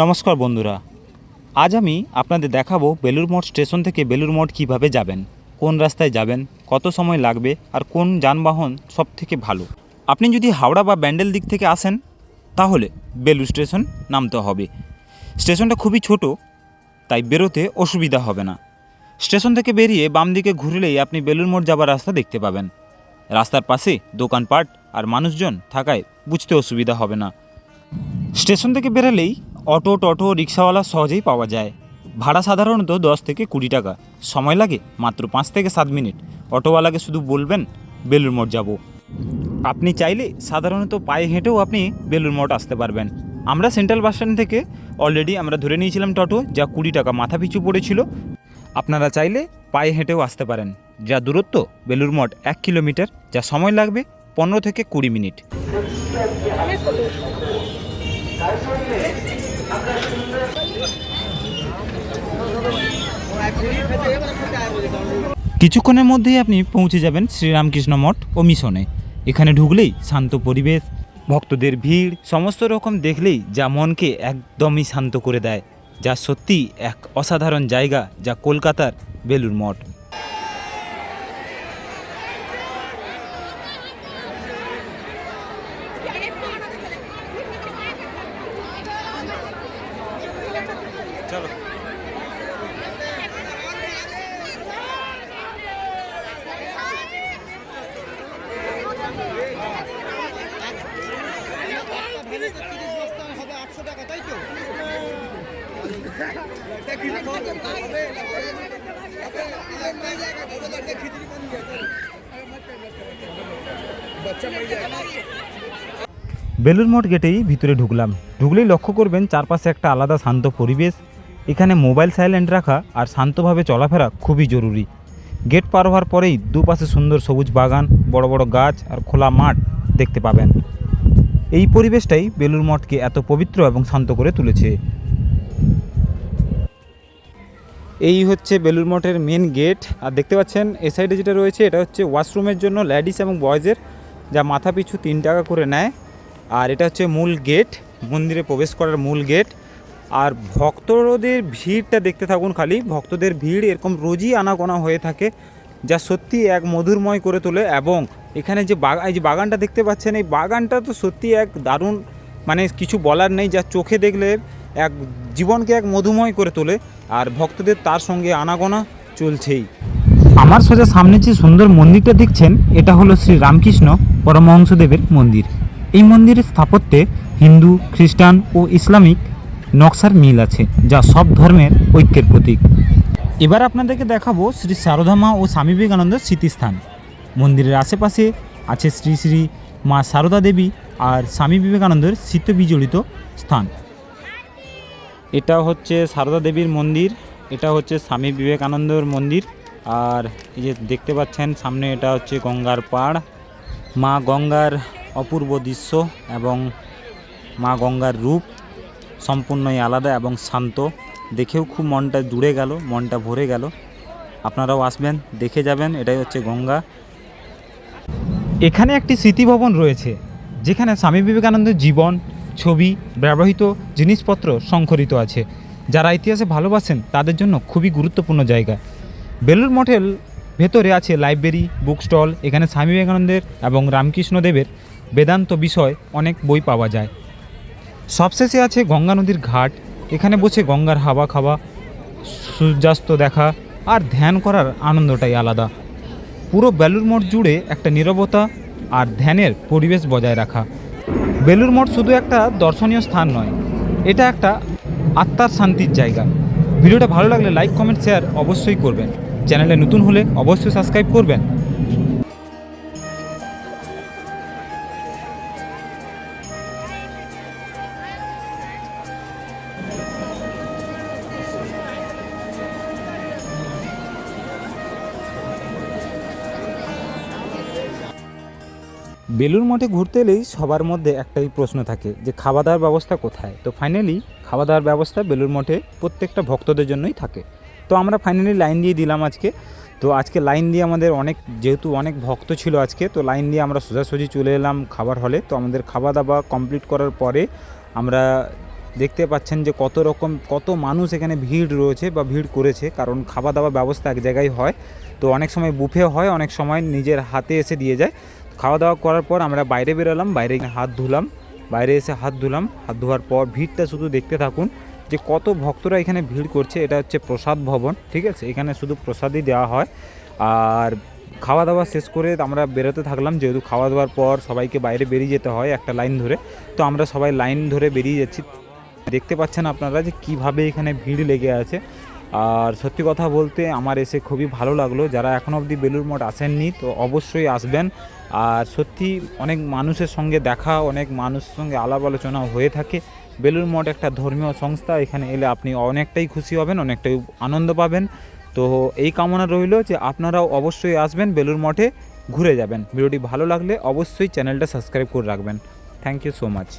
নমস্কার বন্ধুরা, আজ আমি আপনাদের দেখাবো বেলুড় মঠ স্টেশন থেকে বেলুড় মঠ কীভাবে যাবেন, কোন রাস্তায় যাবেন, কত সময় লাগবে আর কোন যানবাহন সব থেকে ভালো। আপনি যদি হাওড়া বা ব্যান্ডেল দিক থেকে আসেন তাহলে বেলুড় স্টেশন নামতে হবে। স্টেশনটা খুবই ছোট, তাই বেরোতে অসুবিধা হবে না। স্টেশন থেকে বেরিয়ে বাম দিকে ঘুরলেই আপনি বেলুড় মঠ যাবার রাস্তা দেখতে পাবেন। রাস্তার পাশে দোকানপাট আর মানুষজন থাকায় বুঝতে অসুবিধা হবে না। স্টেশন থেকে বেরোলেই অটো টোটো রিক্সাওয়ালা সহজেই পাওয়া যায়। ভাড়া সাধারণত 10 থেকে 20 টাকা, সময় লাগে মাত্র 5 থেকে 7 মিনিট। অটোওয়ালাকে শুধু বলবেন বেলুড় মঠ যাব। আপনি চাইলে সাধারণত পায়ে হেঁটেও আপনি বেলুড় মঠ আসতে পারবেন। আমরা সেন্ট্রাল বাস স্ট্যান্ড থেকে অলরেডি আমরা ধরে নিয়েছিলাম টোটো, যা 20 টাকা মাথা পিছু পড়েছিল। আপনারা চাইলে পায়ে হেঁটেও আসতে পারেন। যা দূরত্ব বেলুড় মঠ 1 কিলোমিটার, যা সময় লাগবে 15 থেকে 20 মিনিট। কিছুক্ষণের মধ্যেই আপনি পৌঁছে যাবেন শ্রীরামকৃষ্ণ মঠ ও মিশনে। এখানে ঢুকলেই শান্ত পরিবেশ, ভক্তদের ভিড় সমস্ত রকম দেখলেই যা মনকে একদমই শান্ত করে দেয়। যা সত্যি এক অসাধারণ জায়গা, যা কলকাতার বেলুড় মঠ। চলো। বেলুড় মঠ গেটেই ভিতরে ঢুকলেই লক্ষ্য করবেন চারপাশে একটা আলাদা শান্ত পরিবেশ। এখানে মোবাইল সাইলেন্ট রাখা আর শান্তভাবে চলাফেরা খুবই জরুরি। গেট পার হওয়ার পরেই দুপাশে সুন্দর সবুজ বাগান, বড় বড় গাছ আর খোলা মাঠ দেখতে পাবেন। এই পরিবেশটাই বেলুড় মঠকে এত পবিত্র এবং শান্ত করে তুলেছে। এই হচ্ছে বেলুড় মঠের মেন গেট। আর দেখতে পাচ্ছেন এ সাইডে যেটা রয়েছে এটা হচ্ছে ওয়াশরুমের জন্য লেডিস এবং বয়েজের, যা মাথা পিছু 3 টাকা করে নেয়। আর এটা হচ্ছে মূল গেট, মন্দিরে প্রবেশ করার মূল গেট। আর ভক্তদের ভিড়টা দেখতে থাকুন খালি। ভক্তদের ভিড় এরকম রোজই আনাগোনা হয়ে থাকে, যা সত্যি এক মধুরময় করে তোলে। এবং এখানে যে এই যে বাগানটা দেখতে পাচ্ছেন, এই বাগানটা তো সত্যি এক দারুণ, মানে কিছু বলার নেই। যা চোখে দেখলে এক জীবনকে এক মধুময় করে তোলে। আর ভক্তদের তার সঙ্গে আনাগোনা চলছেই। আমার সোজা সামনে যে সুন্দর মন্দিরটা দেখছেন, এটা হলো শ্রী রামকৃষ্ণ পরমহংসদেবের মন্দির। এই মন্দিরের স্থাপত্যে হিন্দু, খ্রিস্টান ও ইসলামিক নকশার মিল আছে, যা সব ধর্মের ঐক্যের প্রতীক। এবার আপনাদেরকে দেখাবো শ্রী সারদা মা ও স্বামী বিবেকানন্দের স্মৃতিস্থান। মন্দিরের আশেপাশে আছে শ্রী শ্রী মা সারদা দেবী আর স্বামী বিবেকানন্দের স্মৃতিবিজড়িত স্থান। এটা হচ্ছে সারদা দেবীর মন্দির, এটা হচ্ছে স্বামী বিবেকানন্দের মন্দির। আর এই যে দেখতে পাচ্ছেন সামনে, এটা হচ্ছে গঙ্গার পাড়। মা গঙ্গার অপূর্ব দৃশ্য এবং মা গঙ্গার রূপ সম্পূর্ণই আলাদা এবং শান্ত। দেখেও খুব মনটা জুড়ে গেল, মনটা ভরে গেল। আপনারাও আসবেন, দেখে যাবেন। এটাই হচ্ছে গঙ্গা। এখানে একটি স্মৃতিভবন রয়েছে, যেখানে স্বামী বিবেকানন্দের জীবন, ছবি, ব্যবহৃত জিনিসপত্র সংকলিত আছে। যারা ইতিহাসে ভালোবাসেন তাদের জন্য খুবই গুরুত্বপূর্ণ জায়গা। বেলুড় মঠের ভেতরে আছে লাইব্রেরি, বুক স্টল। এখানে স্বামী বিবেকানন্দের এবং রামকৃষ্ণদেবের বেদান্ত বিষয় অনেক বই পাওয়া যায়। সবশেষে আছে গঙ্গা নদীর ঘাট। এখানে বসে গঙ্গার হাওয়া খাওয়া, সূর্যাস্ত দেখা আর ধ্যান করার আনন্দটাই আলাদা। পুরো বেলুড় মঠ জুড়ে একটা নীরবতা আর ধ্যানের পরিবেশ বজায় রাখা। বেলুড় মঠ শুধু একটা দর্শনীয় স্থান নয়, এটা একটা আত্মার শান্তির জায়গা। ভিডিওটা ভালো লাগলে লাইক, কমেন্ট, শেয়ার অবশ্যই করবেন। চ্যানেলে নতুন হলে অবশ্যই সাবস্ক্রাইব করবেন। বেলুড় মঠে ঘুরতে এলেই সবার মধ্যে একটাই প্রশ্ন থাকে যে খাওয়া দাওয়ার ব্যবস্থা কোথায়। তো ফাইনালি খাওয়া দাওয়ার ব্যবস্থা বেলুড় মঠে প্রত্যেকটা ভক্তদের জন্যই থাকে। তো আমরা ফাইনালি লাইন দিয়ে দিলাম আজকে। তো আজকে লাইন দিয়ে আমাদের যেহেতু অনেক ভক্ত ছিল আজকে, তো লাইন দিয়ে আমরা সোজাসুজি চলে এলাম খাবার হলে। তো আমাদের খাওয়া দাওয়া কমপ্লিট করার পরে আমরা দেখতে পাচ্ছেন যে কত মানুষ এখানে ভিড় রয়েছে বা ভিড় করেছে, কারণ খাওয়া দাওয়ার ব্যবস্থা এক জায়গায় হয়। তো অনেক সময় বুফে হয়, অনেক সময় নিজের হাতে এসে দিয়ে যায়। খাওয়া দাওয়া করার পর আমরা বাইরে বেরোলাম, বাইরে হাত ধুলাম, বাইরে এসে হাত ধোয়ার পর ভিড়টা শুধু দেখতে থাকুন যে কত ভক্তরা এখানে ভিড় করছে। এটা হচ্ছে প্রসাদ ভবন, ঠিক আছে, এখানে শুধু প্রসাদই দেওয়া হয়। আর খাওয়া দাওয়া শেষ করে আমরা বেরোতে থাকলাম, যেহেতু খাওয়া দাওয়ার পর সবাইকে বাইরে বেরিয়ে যেতে হয় একটা লাইন ধরে। তো আমরা সবাই লাইন ধরে বেরিয়ে যাচ্ছি। দেখতে পাচ্ছেন আপনারা যে কিভাবে এখানে ভিড় লেগে আছে। আর সত্যি কথা বলতে আমার এসে খুবই ভালো লাগলো। যারা এখনও অবধি বেলুড় মঠ আসেননি তো অবশ্যই আসবেন। আর সত্যি অনেক মানুষের সঙ্গে দেখা, অনেক মানুষের সঙ্গে আলাপ আলোচনা হয়ে থাকে। বেলুড় মঠ একটা ধর্মীয় সংস্থা, এখানে এলে আপনি অনেকটাই খুশি হবেন, অনেকটাই আনন্দ পাবেন। তো এই কামনা রইল যে আপনারাও অবশ্যই আসবেন, বেলুড় মঠে ঘুরে যাবেন। ভিডিওটি ভালো লাগলে অবশ্যই চ্যানেলটা সাবস্ক্রাইব করে রাখবেন। Thank you so much.